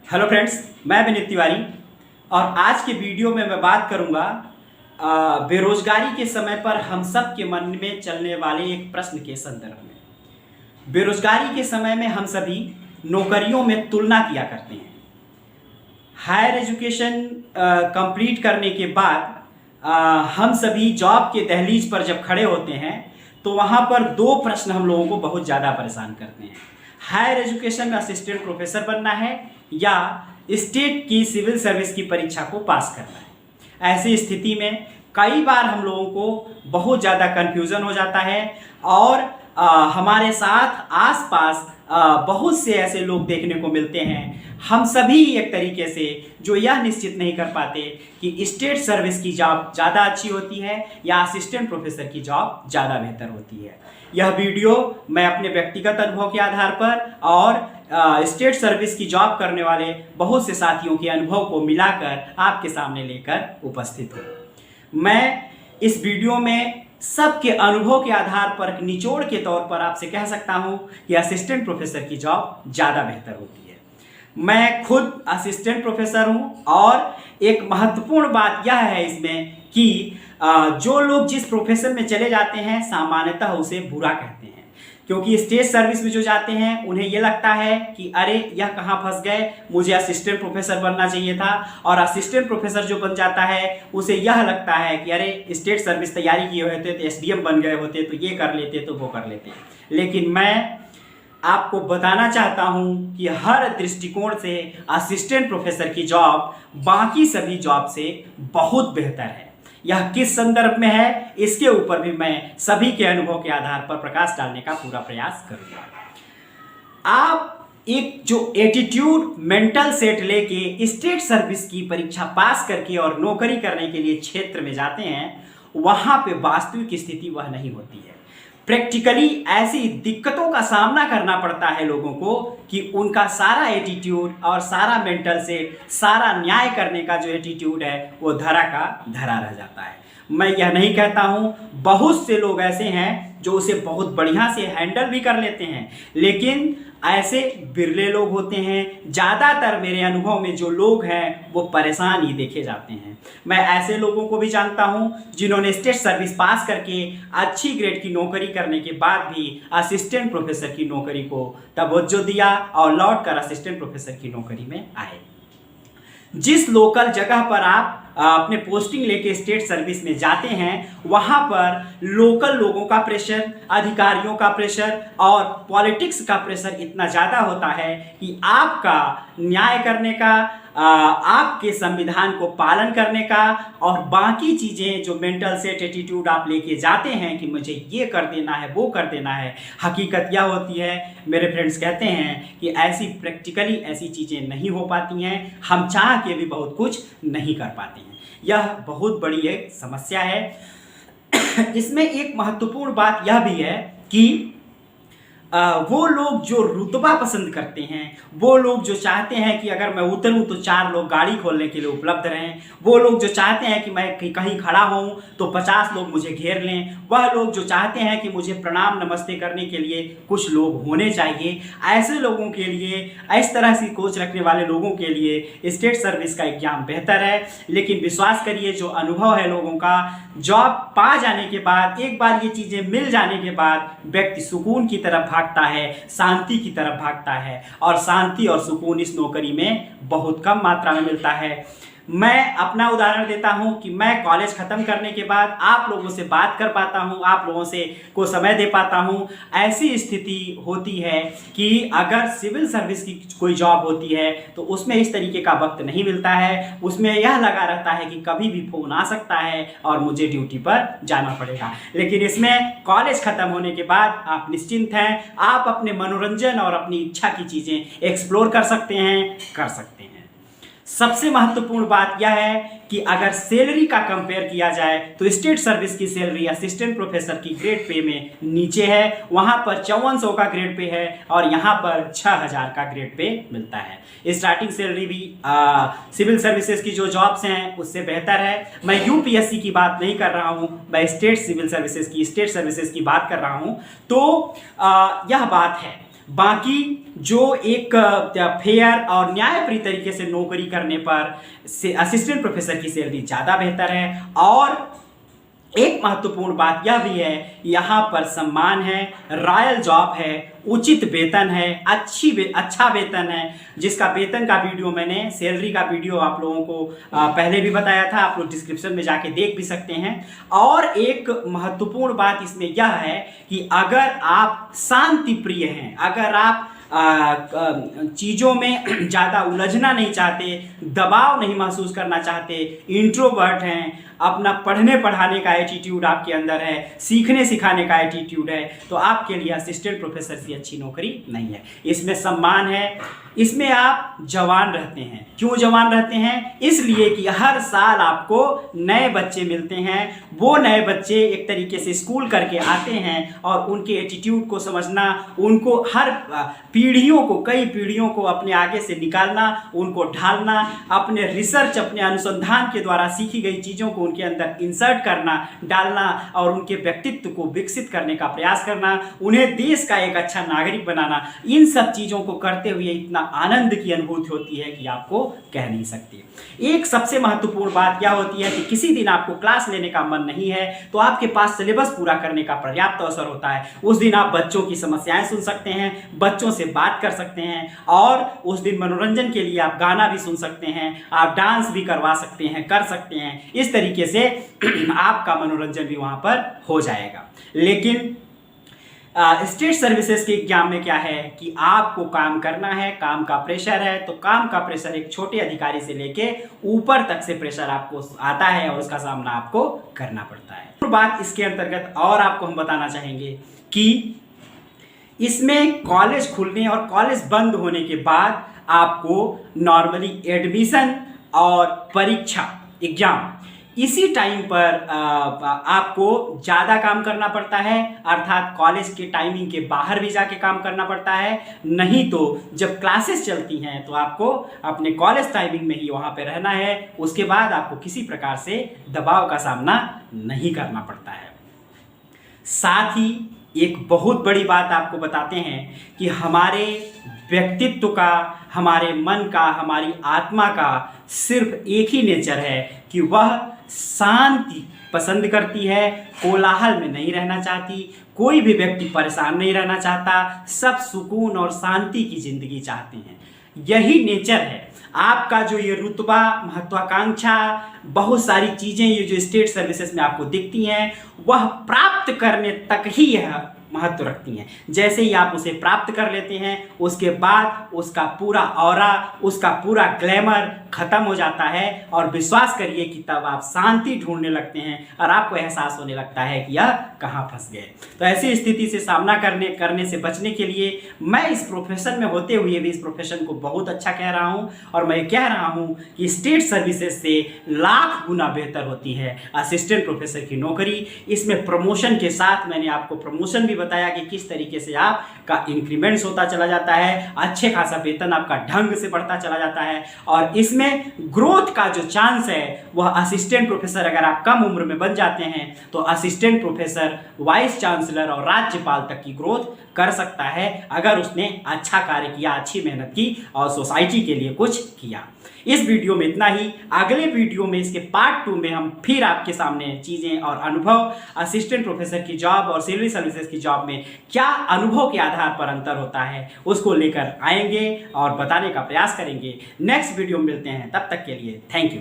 Hello friends, मैं विनीत तिवारी और आज के वीडियो में मैं बात करूंगा बेरोजगारी के समय पर हम सब के मन में चलने वाले एक प्रश्न के संदर्भ में। बेरोजगारी के समय में हम सभी नौकरियों में तुलना किया करते हैं। हायर एजुकेशन कंप्लीट करने के बाद हम सभी जॉब के दहलीज पर जब खड़े होते हैं तो वहाँ पर दो प्रश्न हम लोगों को बहुत ज़्यादा परेशान करते हैं। हायर एजुकेशन में असिस्टेंट प्रोफेसर बनना है या स्टेट की सिविल सर्विस की परीक्षा को पास करना है। ऐसी स्थिति में कई बार हम लोगों को बहुत ज़्यादा कन्फ्यूज़न हो जाता है और हमारे साथ आसपास बहुत से ऐसे लोग देखने को मिलते हैं। हम सभी एक तरीके से जो यह निश्चित नहीं कर पाते कि स्टेट सर्विस की जॉब ज़्यादा अच्छी होती है या असिस्टेंट प्रोफेसर की जॉब ज़्यादा बेहतर होती है। यह वीडियो मैं अपने व्यक्तिगत अनुभव के आधार पर और स्टेट सर्विस की जॉब करने वाले बहुत से साथियों के अनुभव को मिलाकर आपके सामने लेकर उपस्थित हूँ। मैं इस वीडियो में सबके अनुभव के आधार पर निचोड़ के तौर पर आपसे कह सकता हूँ कि असिस्टेंट प्रोफेसर की जॉब ज़्यादा बेहतर होती है। मैं खुद असिस्टेंट प्रोफेसर हूँ और एक महत्वपूर्ण बात यह है इसमें कि जो लोग जिस प्रोफेशन में चले जाते हैं सामान्यतः उसे बुरा कहते हैं, क्योंकि स्टेट सर्विस में जो जाते हैं उन्हें यह लगता है कि अरे यह कहाँ फंस गए, मुझे असिस्टेंट प्रोफेसर बनना चाहिए था। और असिस्टेंट प्रोफेसर जो बन जाता है उसे यह लगता है कि अरे स्टेट सर्विस तैयारी किए होते तो एसडीएम बन गए होते तो ये कर लेते तो वो कर लेते। लेकिन मैं आपको बताना चाहता हूं कि हर दृष्टिकोण से असिस्टेंट प्रोफेसर की जॉब बाकी सभी जॉब से बहुत बेहतर है। यह किस संदर्भ में है इसके ऊपर भी मैं सभी के अनुभव के आधार पर प्रकाश डालने का पूरा प्रयास करूंगा। आप एक जो एटीट्यूड मेंटल सेट लेके स्टेट सर्विस की परीक्षा पास करके और नौकरी करने के लिए क्षेत्र में जाते हैं, वहां पे वास्तविक स्थिति वह नहीं होती है। प्रैक्टिकली ऐसी दिक्कतों का सामना करना पड़ता है लोगों को कि उनका सारा एटीट्यूड और सारा मेंटल सेट, सारा न्याय करने का जो एटीट्यूड है वो धरा का धरा रह जाता है। मैं यह नहीं कहता हूँ, बहुत से लोग ऐसे हैं जो उसे बहुत बढ़िया से हैंडल भी कर लेते हैं, लेकिन ऐसे बिरले लोग होते हैं। ज़्यादातर मेरे अनुभव में जो लोग हैं वो परेशान ही देखे जाते हैं। मैं ऐसे लोगों को भी जानता हूं जिन्होंने स्टेट सर्विस पास करके अच्छी ग्रेड की नौकरी करने के बाद भी असिस्टेंट प्रोफेसर की नौकरी को तवज्जो दिया और लौट कर असिस्टेंट प्रोफेसर की नौकरी में आए। जिस लोकल जगह पर आप अपने पोस्टिंग लेके स्टेट सर्विस में जाते हैं वहाँ पर लोकल लोगों का प्रेशर, अधिकारियों का प्रेशर और पॉलिटिक्स का प्रेशर इतना ज़्यादा होता है कि आपका न्याय करने का, आपके संविधान को पालन करने का और बाकी चीज़ें जो मेंटल सेट एटीट्यूड आप लेके जाते हैं कि मुझे ये कर देना है वो कर देना है, हकीकत यह होती है, मेरे फ्रेंड्स कहते हैं कि ऐसी प्रैक्टिकली ऐसी चीज़ें नहीं हो पाती हैं। हम चाह के भी बहुत कुछ नहीं कर पाते हैं। यह बहुत बड़ी एक समस्या है। इसमें एक महत्वपूर्ण बात यह भी है कि वो लोग जो रुतबा पसंद करते हैं, वो लोग जो चाहते हैं कि अगर मैं उतरूं तो 4 लोग गाड़ी खोलने के लिए उपलब्ध रहें, वो लोग जो चाहते हैं कि मैं कहीं खड़ा हूं तो 50 लोग मुझे घेर लें, वह लोग जो चाहते हैं कि मुझे प्रणाम नमस्ते करने के लिए कुछ लोग होने चाहिए, ऐसे लोगों के लिए, इस तरह से सोच रखने वाले लोगों के लिए स्टेट सर्विस का एग्जाम बेहतर है। लेकिन विश्वास करिए, जो अनुभव है लोगों का, जॉब पा जाने के बाद, एक बार ये चीज़ें मिल जाने के बाद व्यक्ति सुकून की तरफ भागता है, शांति की तरफ भागता है और शांति और सुकून इस नौकरी में बहुत कम मात्रा में मिलता है। मैं अपना उदाहरण देता हूं कि मैं कॉलेज ख़त्म करने के बाद आप लोगों से बात कर पाता हूं, आप लोगों से को समय दे पाता हूं। ऐसी स्थिति होती है कि अगर सिविल सर्विस की कोई जॉब होती है तो उसमें इस तरीके का वक्त नहीं मिलता है। उसमें यह लगा रहता है कि कभी भी फ़ोन आ सकता है और मुझे ड्यूटी पर जाना पड़ेगा। लेकिन इसमें कॉलेज ख़त्म होने के बाद आप निश्चिंत हैं, आप अपने मनोरंजन और अपनी इच्छा की चीज़ें एक्सप्लोर कर सकते हैं। सबसे महत्वपूर्ण बात यह है कि अगर सैलरी का कंपेयर किया जाए तो स्टेट सर्विस की सैलरी असिस्टेंट प्रोफेसर की ग्रेड पे में नीचे है। वहाँ पर 5400 का ग्रेड पे है और यहाँ पर 6000 का ग्रेड पे मिलता है। स्टार्टिंग सैलरी भी सिविल सर्विसेज की जो जॉब्स हैं उससे बेहतर है। मैं यूपीएससी की बात नहीं कर रहा हूँ, मैं स्टेट सर्विसेज की बात कर रहा हूँ। तो यह बात है। बाकी जो एक फेयर और न्यायप्रिय तरीके से नौकरी करने पर असिस्टेंट प्रोफेसर की सैलरी ज़्यादा बेहतर है। और एक महत्वपूर्ण बात यह भी है, यहाँ पर सम्मान है, रॉयल जॉब है, उचित वेतन है, अच्छा वेतन है, जिसका वेतन का वीडियो मैंने सैलरी का वीडियो आप लोगों को पहले भी बताया था, आप लोग डिस्क्रिप्शन में जाके देख भी सकते हैं। और एक महत्वपूर्ण बात इसमें यह है कि अगर आप शांति प्रिय हैं, अगर आप चीज़ों में ज़्यादा उलझना नहीं चाहते, दबाव नहीं महसूस करना चाहते, इंट्रोवर्ट हैं, अपना पढ़ने पढ़ाने का एटीट्यूड आपके अंदर है, सीखने सिखाने का एटीट्यूड है, तो आपके लिए असिस्टेंट प्रोफेसर की अच्छी नौकरी नहीं है। इसमें सम्मान है, इसमें आप जवान रहते हैं। क्यों जवान रहते हैं? इसलिए कि हर साल आपको नए बच्चे मिलते हैं, वो नए बच्चे एक तरीके से स्कूल करके आते हैं और उनके एटीट्यूड को समझना, उनको हर पीढ़ियों को, कई पीढ़ियों को अपने आगे से निकालना, उनको ढालना, अपने रिसर्च, अपने अनुसंधान के द्वारा सीखी गई चीज़ों को उनके अंदर इंसर्ट करना, डालना और उनके व्यक्तित्व को विकसित करने का प्रयास करना, उन्हें देश का एक अच्छा नागरिक बनाना, इन सब चीज़ों को करते हुए इतना आनंद की अनुभूति होती है कि आपको कह नहीं सकती। एक सबसे महत्वपूर्ण बात क्या होती है कि किसी दिन आपको क्लास लेने का मन नहीं है तो आपके पास सिलेबस पूरा करने का पर्याप्त अवसर होता है। उस दिन आप बच्चों की समस्याएं सुन सकते हैं, बच्चों से बात कर सकते हैं, और उस दिन मनोरंजन के लिए आप गाना भी सुन सकते हैं, आप डांस भी करवा सकते हैं, कर सकते हैं। इस तरीके से आपका मनोरंजन भी वहां पर हो जाएगा। लेकिन स्टेट सर्विसेज के एग्जाम में क्या है कि आपको काम करना है, काम का प्रेशर है, तो काम का प्रेशर एक छोटे अधिकारी से लेके ऊपर तक से प्रेशर आपको आता है और उसका सामना आपको करना पड़ता है। तो बात इसके अंतर्गत और आपको हम बताना चाहेंगे कि इसमें कॉलेज खुलने और कॉलेज बंद होने के बाद आपको नॉर्मली एडमिशन और परीक्षा एग्जाम इसी टाइम पर आपको ज़्यादा काम करना पड़ता है, अर्थात कॉलेज के टाइमिंग के बाहर भी जाके काम करना पड़ता है। नहीं तो जब क्लासेस चलती हैं तो आपको अपने कॉलेज टाइमिंग में ही वहाँ पे रहना है, उसके बाद आपको किसी प्रकार से दबाव का सामना नहीं करना पड़ता है। साथ ही एक बहुत बड़ी बात आपको बताते हैं कि हमारे व्यक्तित्व का, हमारे मन का, हमारी आत्मा का सिर्फ एक ही नेचर है कि वह शांति पसंद करती है, कोलाहल में नहीं रहना चाहती, कोई भी व्यक्ति परेशान नहीं रहना चाहता, सब सुकून और शांति की जिंदगी चाहते हैं। यही नेचर है आपका। जो ये रुतबा, महत्वाकांक्षा, बहुत सारी चीज़ें ये जो स्टेट सर्विसेज में आपको दिखती हैं, वह प्राप्त करने तक ही यह महत्व रखती हैं। जैसे ही आप उसे प्राप्त कर लेते हैं, उसके बाद उसका पूरा ऑरा, उसका पूरा ग्लैमर खत्म हो जाता है और विश्वास करिए कि तब आप शांति ढूंढने लगते हैं और आपको एहसास होने लगता है कि यह कहाँ फंस गए। तो ऐसी स्थिति से सामना करने से बचने के लिए मैं इस प्रोफेशन में होते हुए भी इस प्रोफेशन को बहुत अच्छा कह रहा हूँ, और मैं कह रहा हूँ कि स्टेट सर्विसेज से लाख गुना बेहतर होती है असिस्टेंट प्रोफेसर की नौकरी। इसमें प्रमोशन के साथ मैंने आपको प्रमोशन भी बताया कि किस तरीके से आपका इंक्रीमेंट्स होता चला जाता है, अच्छे खासा वेतन आपका ढंग से बढ़ता चला जाता है, और इसमें ग्रोथ का जो चांस है वह असिस्टेंट प्रोफेसर, अगर आप कम उम्र में बन जाते हैं तो असिस्टेंट प्रोफेसर, वाइस चांसलर और राज्यपाल तक की ग्रोथ कर सकता है अगर उसने अच्छा कार्य किया, अच्छी मेहनत की और सोसाइटी के लिए कुछ किया। इस वीडियो में इतना ही। अगले वीडियो में, इसके पार्ट 2 में हम फिर आपके सामने चीज़ें और अनुभव, असिस्टेंट प्रोफेसर की जॉब और सिविल सर्विसेज की जॉब में क्या अनुभव के आधार पर अंतर होता है, उसको लेकर आएंगे और बताने का प्रयास करेंगे। नेक्स्ट वीडियो में मिलते हैं, तब तक के लिए थैंक यू।